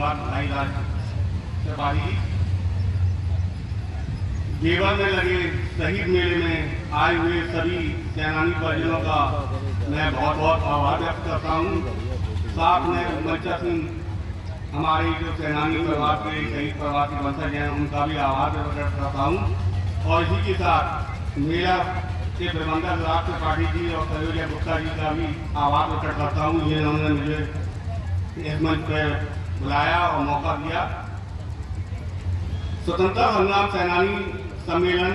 सम्राट भाई राज त्रिपाठी देवर में लगे शहीद मेले में आए हुए सभी सेनानी परिजनों का मैं बहुत बहुत आभार व्यक्त करता हूँ। साथ में मंचा सिंह हमारे जो सेनानी परिवार के शहीद परिवार के वंशज हैं उनका भी आभार व्यक्त करता हूँ। और इसी के साथ मेला के प्रबंधक राज त्रिपाठी जी और सरोजा गुप्ता जी का भी आभार व्यक्त करता हूँ। ये उन्होंने मुझे इस मंच पर बुलाया और मौका दिया। स्वतंत्रता संग्राम सेनानी सम्मेलन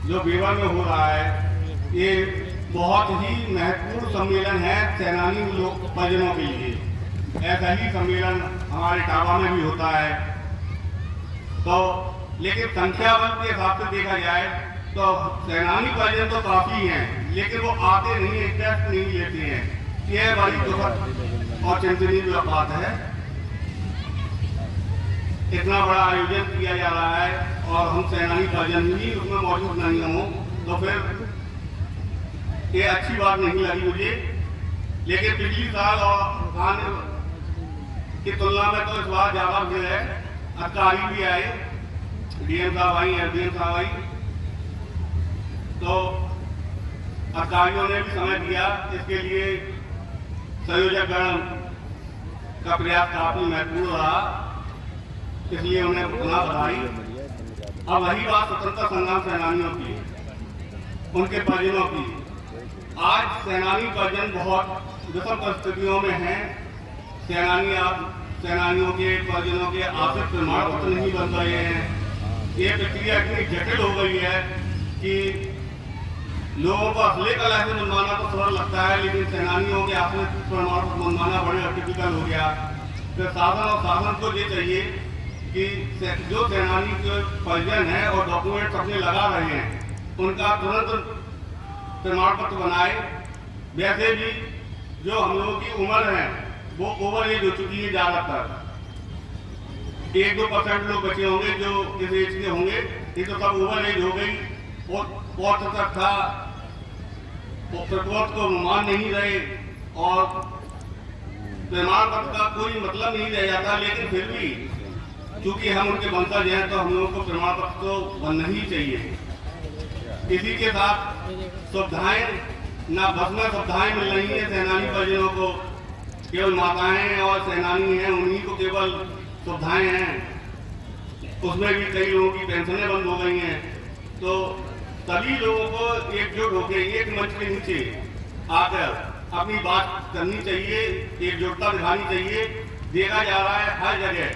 जो बेवर में हो रहा है ये बहुत ही महत्वपूर्ण सम्मेलन है सेनानी लोग परिजनों के लिए। ऐसा ही सम्मेलन हमारे टावा में भी होता है। तो लेकिन संख्या बल के हिसाब से देखा जाए तो सेनानी परिजन तो काफी हैं, लेकिन वो आते नहीं, इंटरेस्ट नहीं लेते हैं। यह बड़ी दुखद और चिंतनीय बात है। इतना बड़ा आयोजन किया जा रहा है और हम सेनानी परिजन भी उसमें मौजूद नहीं हों तो फिर ये अच्छी बात नहीं लगी मुझे। लेकिन पिछली साल और आने की तुलना में तो इस बार ज्यादा भीड़ है। अधिकारी भी आए, डीएम साहब आई, एसडीएम साहब आई, तो अधिकारियों ने भी समय दिया। इसके लिए संयोजक गण का प्रयास काफी महत्वपूर्ण रहा, इसलिए उन्हें पुनः बधाई। अब वही बात स्वतंत्रता संग्राम सेनानियों की, उनके परिजनों की। आज सेनानी परिजन बहुत विषम परिस्थितियों में हैं। सेनानियों के परिजनों के आश्रित प्रमाण पत्र नहीं बन रहे हैं। ये प्रक्रिया इतनी जटिल हो गई है कि लोगों को असली कला से मनवाना तो सरल लगता है, लेकिन सेनानियों के आश्रित प्रमाण पत्र मनवाना बड़े टिपिकल हो गया। फिर शासन को ये चाहिए कि जो सेनानी के परिजन है और डॉक्यूमेंट अपने लगा रहे हैं उनका तुरंत प्रमाण पत्र बनाए। वैसे भी जो हम लोगों की उम्र है वो ओवर एज हो चुकी है। ज़्यादातर 1-2% लोग बचे होंगे जो इस एज के होंगे, ये तो सब ओवर एज हो गई। और तक था प्रकोष्ठ को मान नहीं रहे और प्रमाण पत्र का कोई मतलब नहीं रह जाता। लेकिन फिर भी क्योंकि हम उनके वंशज हैं तो हम लोगों को प्रमाण पत्र तो बनना ही चाहिए। इसी के साथ सुविधाएं ना बस में सुविधाएं मिल रही हैं सेनानी परिजनों को। केवल माताएं और सेनानी हैं उन्हीं को केवल सुविधाएं हैं। उसमें भी कई लोगों की पेंशनें बंद हो गई हैं। तो सभी लोगों को एकजुट होकर एक मंच के नीचे आकर अपनी बात करनी चाहिए, एकजुटता दिखानी चाहिए। देखा जा रहा है हर जगह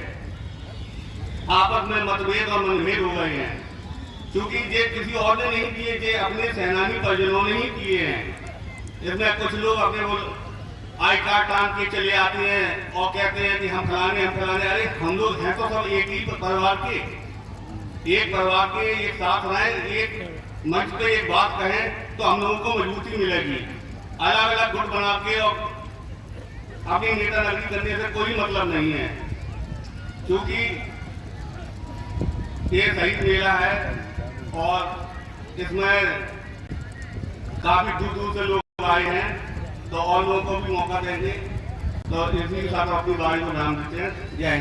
आपस में मतभेद और मनभेद हो गए हैं, क्योंकि ये किसी और ने नहीं किए, ये अपने सेनानी परिजनों ने ही किए हैं। इसमें कुछ लोग अपने वो आई कार्ड टांग के चले आते हैं और कहते हैं कि हम फलाने। अरे हम लोग हैं तो सब एक ही परिवार के, एक साथ रहें, एक मंच पे एक बात कहें तो हम लोगों को मजबूती मिलेगी। अलग अलग गुट बना के और अपनी नेता नगरी करने से कोई मतलब नहीं है, क्योंकि ये शहीद मेला है और इसमें काफी दूर दूर से लोग आए हैं। तो और लोगों को भी मौका देंगे। तो इसी के साथ अपनी बारी को नाम देते हैं। जय हिंद।